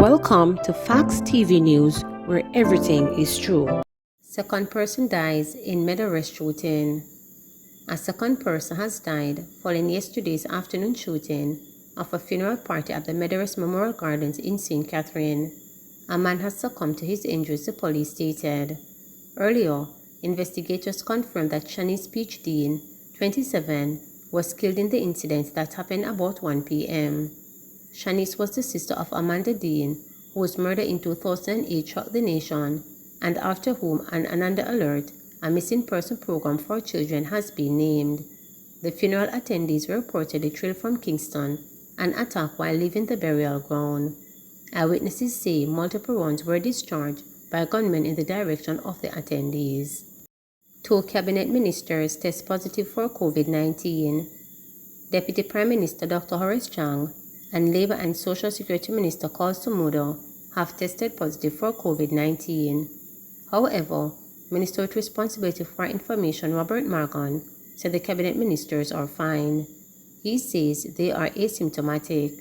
Welcome to Facts TV News, where everything is true. Second person dies in Meadow shooting. A second person has died following yesterday's afternoon shooting of a funeral party at the Meadows Memorial Gardens in St. Catherine. A man has succumbed to his injuries, the police stated. Earlier, investigators confirmed that Shanice Peach Dean, 27, was killed in the incident that happened about 1 p.m. Shanice was the sister of Amanda Dean, who was murdered in 2008 shocked the nation, and after whom an Ananda Alert, a missing person program for children, has been named. The funeral attendees were reportedly trailed from Kingston and attacked while leaving the burial ground. Eyewitnesses say multiple rounds were discharged by gunmen in the direction of the attendees. 2 cabinet ministers test positive for COVID-19. Deputy Prime Minister Dr. Horace Chang and Labour and Social Security Minister Carl Sumudo have tested positive for COVID-19. However, Minister with responsibility for information Robert Morgan said the cabinet ministers are fine. He says they are asymptomatic.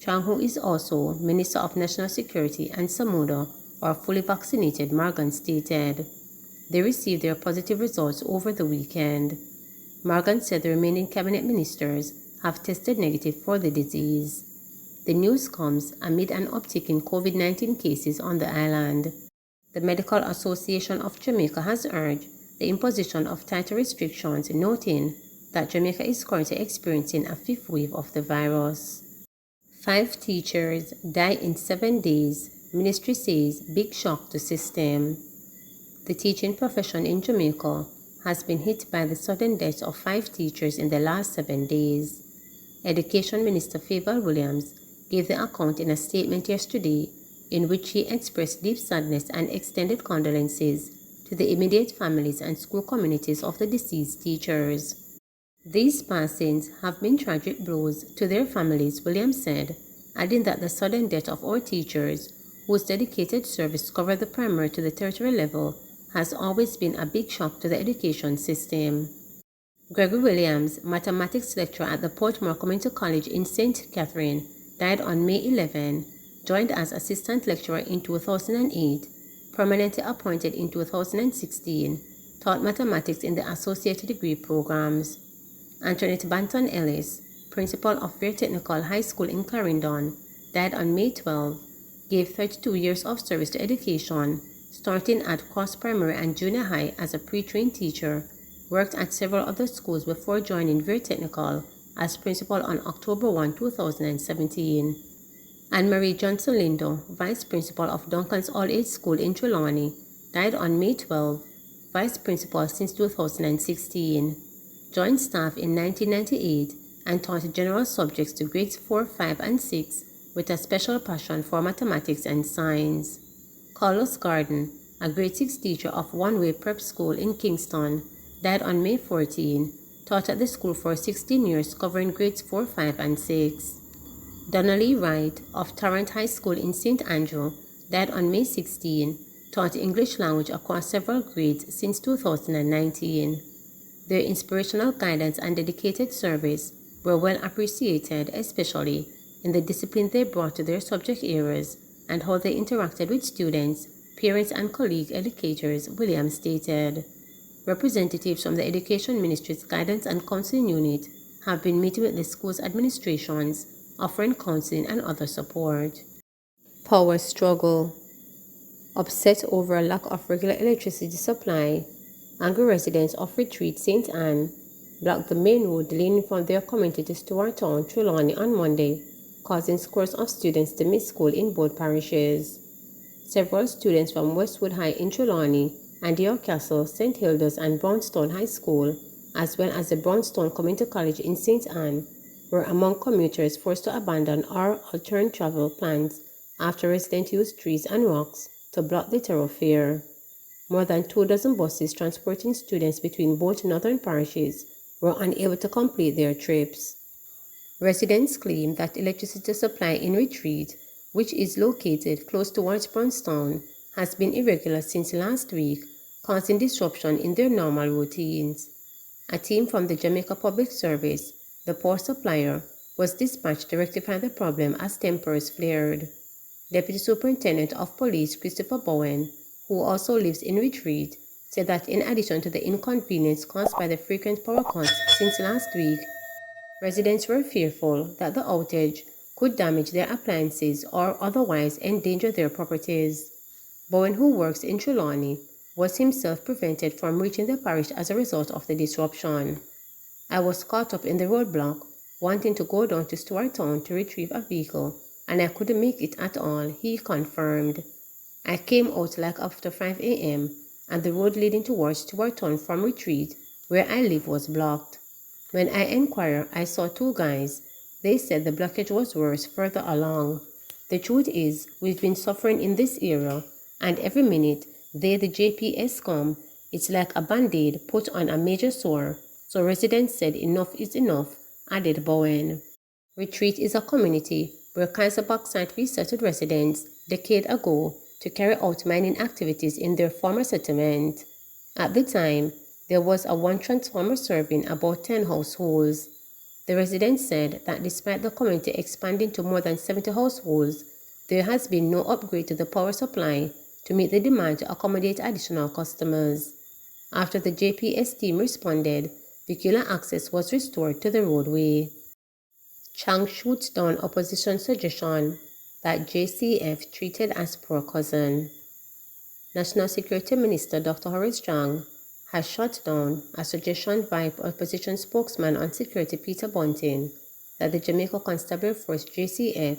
Chang, who is also Minister of National Security, and Sumudo are fully vaccinated, Morgan stated. They received their positive results over the weekend. Morgan said the remaining cabinet ministers have tested negative for the disease. The news comes amid an uptick in COVID-19 cases on the island. The Medical Association of Jamaica has urged the imposition of tighter restrictions, noting that Jamaica is currently experiencing a 5th wave of the virus. 5 teachers die in 7 days, ministry says big shock to system. The teaching profession in Jamaica has been hit by the sudden deaths of 5 teachers in the last 7 days. Education Minister Favour Williams gave the account in a statement yesterday in which she expressed deep sadness and extended condolences to the immediate families and school communities of the deceased teachers. These passings have been tragic blows to their families, Williams said, adding that the sudden death of our teachers, whose dedicated service covered the primary to the tertiary level, has always been a big shock to the education system. Gregory Williams, mathematics lecturer at the Portmore Community College in St. Catherine, died on May 11, joined as assistant lecturer in 2008, permanently appointed in 2016, taught mathematics in the associate degree programs. Antoinette Banton Ellis, principal of Fair Technical High School in Clarendon, died on May 12, gave 32 years of service to education, starting at Cross Primary and Junior High as a pre-trained teacher, worked at several other schools before joining Fair Technical as principal on October 1, 2017. Anne-Marie Johnson Lindo, vice principal of Duncan's All-Age School in Trelawney, died on May 12, vice principal since 2016. Joined staff in 1998 and taught general subjects to grades 4, 5, and 6 with a special passion for mathematics and science. Carlos Garden, a grade 6 teacher of One Way Prep School in Kingston, died on May 14, taught at the school for 16 years covering grades 4, 5, and 6. Donnelly Wright of Tarrant High School in St. Andrew died on May 16, taught English language across several grades since 2019. Their inspirational guidance and dedicated service were well appreciated, especially in the discipline they brought to their subject areas and how they interacted with students, parents, and colleague educators, Williams stated. Representatives from the Education Ministry's Guidance and Counseling Unit have been meeting with the school's administrations, offering counseling and other support. Power struggle. Upset over a lack of regular electricity supply, angry residents of Retreat St. Anne blocked the main road leading from their community to Stewart Town, Trelawney on Monday, causing scores of students to miss school in both parishes. Several students from Westwood High in Trelawney and York Castle, St. Hilda's, and Brownstone High School, as well as the Brownstone Community College in St. Anne, were among commuters forced to abandon or alternate travel plans after residents used trees and rocks to block the thoroughfare. More than 24 buses transporting students between both northern parishes were unable to complete their trips. Residents claim that electricity supply in Retreat, which is located close towards Brownstown, has been irregular since last week, causing disruption in their normal routines. A team from the Jamaica Public Service, the power supplier, was dispatched to rectify the problem as tempers flared. Deputy Superintendent of Police Christopher Bowen, who also lives in Retreat, said that in addition to the inconvenience caused by the frequent power cuts since last week, residents were fearful that the outage could damage their appliances or otherwise endanger their properties. Bowen, who works in Trelawney, was himself prevented from reaching the parish as a result of the disruption. I was caught up in the roadblock, wanting to go down to Stewarttown to retrieve a vehicle, and I couldn't make it at all, he confirmed. I came out like after 5 a.m., and the road leading towards Stewarttown from Retreat, where I live, was blocked. When I inquired, I saw two guys. They said the blockage was worse further along. The truth is, we've been suffering in this area, and every minute the JPS come, it's like a band-aid put on a major sore. So residents said enough is enough, added Bowen. Retreat is a community where Kaiser Bauxite resettled residents decade ago to carry out mining activities in their former settlement. At the time, there was a one transformer serving about 10 households. The residents said that despite the community expanding to more than 70 households, there has been no upgrade to the power supply to meet the demand to accommodate additional customers. After the JPS team responded, vehicular access was restored to the roadway. Chang shoots down opposition suggestion that JCF treated as poor cousin. National Security Minister Dr. Horace Chang has shut down a suggestion by opposition spokesman on security Peter Bunting that the Jamaica Constabulary Force JCF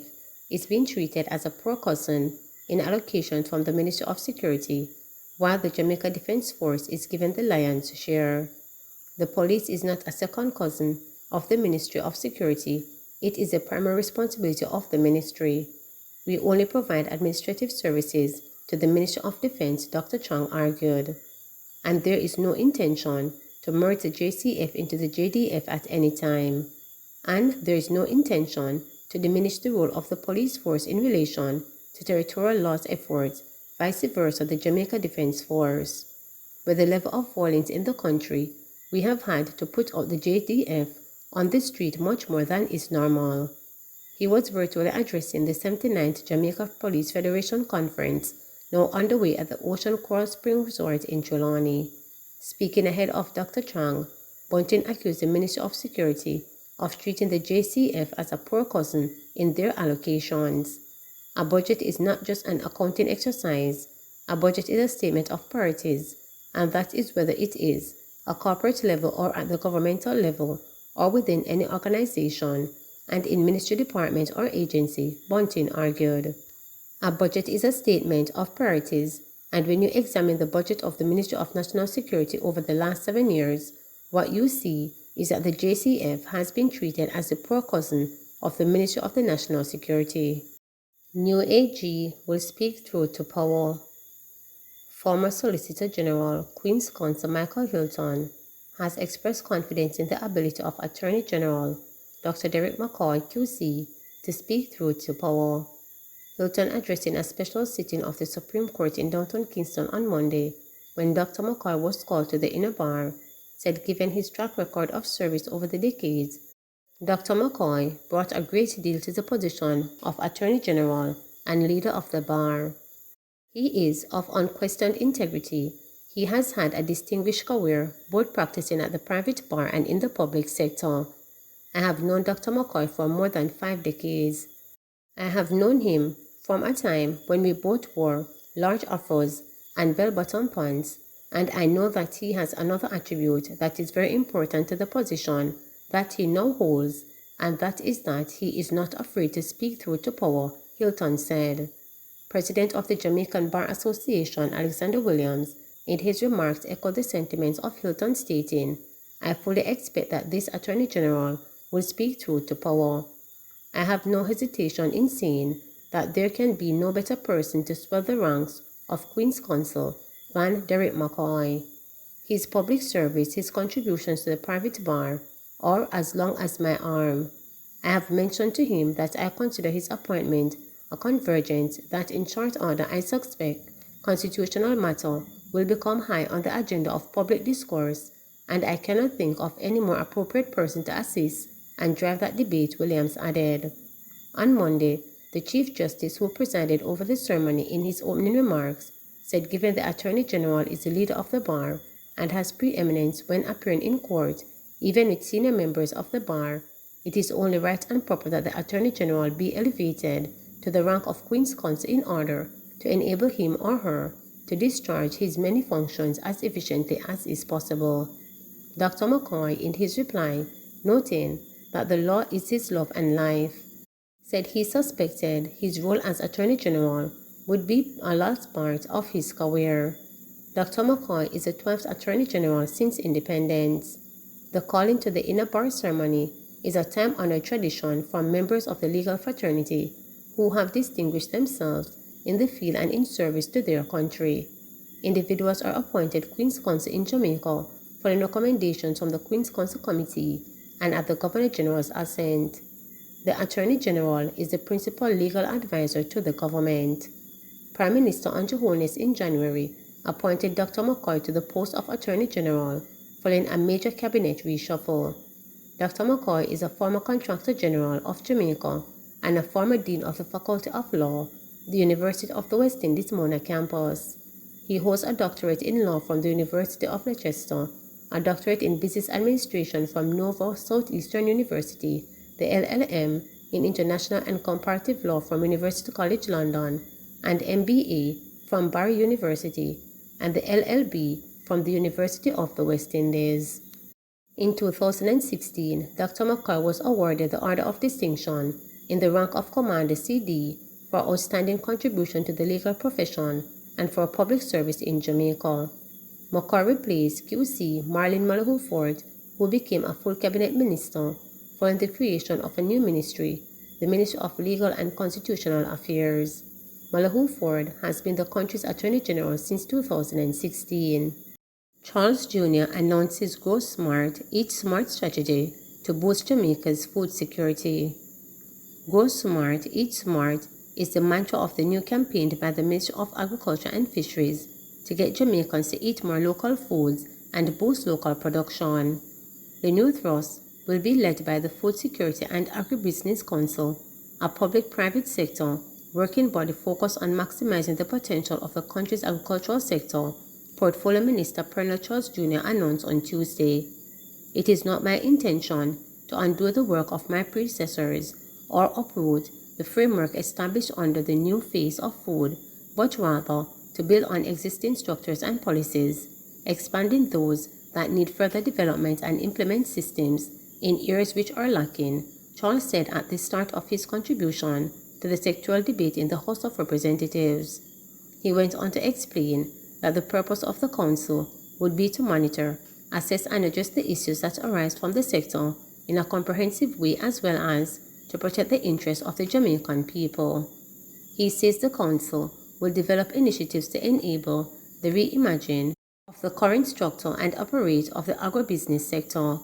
is being treated as a poor cousin in allocation from the Ministry of Security, while the Jamaica Defence Force is given the lion's share. The police is not a second cousin of the Ministry of Security. It is a primary responsibility of the ministry. We only provide administrative services to the Ministry of Defense, Dr. Chang argued. And there is no intention to merge the JCF into the JDF at any time. And there is no intention to diminish the role of the police force in relation to territorial loss efforts, vice versa the Jamaica Defence Force. With the level of violence in the country, we have had to put out the JDF on the street much more than is normal. He was virtually addressing the 79th Jamaica Police Federation Conference, now underway at the Ocean Coral Spring Resort in Trelawney. Speaking ahead of Dr. Chang, Bunting accused the Ministry of Security of treating the JCF as a poor cousin in their allocations. A budget is not just an accounting exercise. A budget is a statement of priorities, and that is whether it is a corporate level or at the governmental level or within any organization, and in ministry, department, or agency, Bunting argued. A budget is a statement of priorities, and when you examine the budget of the Ministry of National Security over the last 7 years, what you see is that the JCF has been treated as the poor cousin of the Ministry of the National Security. New AG will speak truth to power. Former Solicitor General, Queen's Counsel Michael Hilton, has expressed confidence in the ability of Attorney General Dr. Derek McCoy, QC, to speak truth to power. Hilton, addressing a special sitting of the Supreme Court in downtown Kingston on Monday, when Dr. McCoy was called to the inner bar, said given his track record of service over the decades, Dr. McCoy brought a great deal to the position of Attorney General and leader of the bar. He is of unquestioned integrity. He has had a distinguished career, both practicing at the private bar and in the public sector. I have known Dr. McCoy for more than 5 decades. I have known him from a time when we both wore large afros and bell-bottom pants, and I know that he has another attribute that is very important to the position that he now holds, and that is that he is not afraid to speak truth to power, Hilton said. President of the Jamaican Bar Association, Alexander Williams, in his remarks echoed the sentiments of Hilton, stating, "I fully expect that this Attorney General will speak truth to power. I have no hesitation in saying that there can be no better person to swell the ranks of Queen's Counsel than Derek McCoy. His public service, his contributions to the private bar, are as long as my arm. I have mentioned to him that I consider his appointment a convergence that in short order I suspect constitutional matter will become high on the agenda of public discourse, and I cannot think of any more appropriate person to assist and drive that debate," Williams added. On Monday, The Chief Justice, who presided over the ceremony in his opening remarks, said given the Attorney General is the leader of the bar and has preeminence when appearing in court, even with senior members of the bar, it is only right and proper that the Attorney General be elevated to the rank of Queen's Counsel in order to enable him or her to discharge his many functions as efficiently as is possible. Dr. McCoy, in his reply, noting that the law is his love and life, said he suspected his role as Attorney General would be a last part of his career. Dr. McCoy is the 12th Attorney General since independence. The calling to the inner bar ceremony is a time-honored tradition from members of the legal fraternity who have distinguished themselves in the field and in service to their country. Individuals are appointed Queen's Counsel in Jamaica following recommendations from the Queen's Counsel Committee and at the Governor General's assent. The Attorney General is the principal legal advisor to the government. Prime Minister Andrew Holness in January appointed Dr. McCoy to the post of Attorney General following a major cabinet reshuffle. Dr. McCoy is a former Contractor General of Jamaica and a former Dean of the Faculty of Law, the University of the West Indies Mona campus. He holds a doctorate in law from the University of Leicester, a doctorate in business administration from Nova Southeastern University, the LLM in international and comparative law from University College London, and MBA from Barry University, and the LLB from the University of the West Indies. In 2016, Dr. McCoy was awarded the Order of Distinction in the rank of Commander CD for outstanding contribution to the legal profession and for public service in Jamaica. McCoy replaced QC Marlene Malahou-Ford, who became a full cabinet minister following the creation of a new ministry, the Ministry of Legal and Constitutional Affairs. Malahou-Ford has been the country's Attorney General since 2016. Charles Jr. announced his Grow Smart, Eat Smart strategy to boost Jamaica's food security. Grow Smart, Eat Smart is the mantra of the new campaign by the Ministry of Agriculture and Fisheries to get Jamaicans to eat more local foods and boost local production. The new thrust will be led by the Food Security and Agribusiness Council, a public-private sector working body focused on maximizing the potential of the country's agricultural sector, Portfolio Minister Pernell Charles Jr. announced on Tuesday. It is not my intention to undo the work of my predecessors or uproot the framework established under the new phase of food, but rather to build on existing structures and policies, expanding those that need further development and implement systems in areas which are lacking, Charles said at the start of his contribution to the sectoral debate in the House of Representatives. He went on to explain that the purpose of the Council would be to monitor, assess and address the issues that arise from the sector in a comprehensive way as well as to protect the interests of the Jamaican people. He says the Council will develop initiatives to enable the reimagine of the current structure and operate of the agribusiness sector.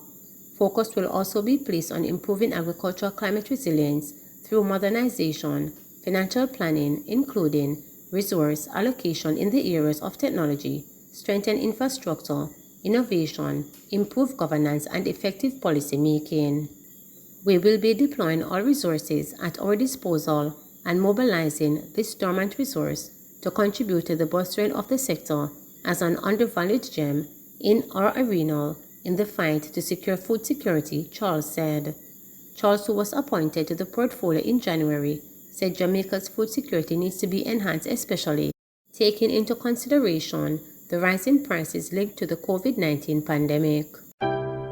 Focus will also be placed on improving agricultural climate resilience through modernization, financial planning, including resource allocation in the areas of technology, strengthen infrastructure, innovation, improve governance, and effective policy making. We will be deploying all resources at our disposal and mobilizing this dormant resource to contribute to the bolstering of the sector as an undervalued gem in our arena in the fight to secure food security, Charles said. Charles, who was appointed to the portfolio in January, said Jamaica's food security needs to be enhanced, especially taking into consideration the rising prices linked to the COVID-19 pandemic.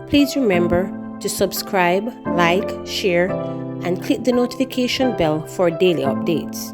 Please remember to subscribe, like, share, and click the notification bell for daily updates.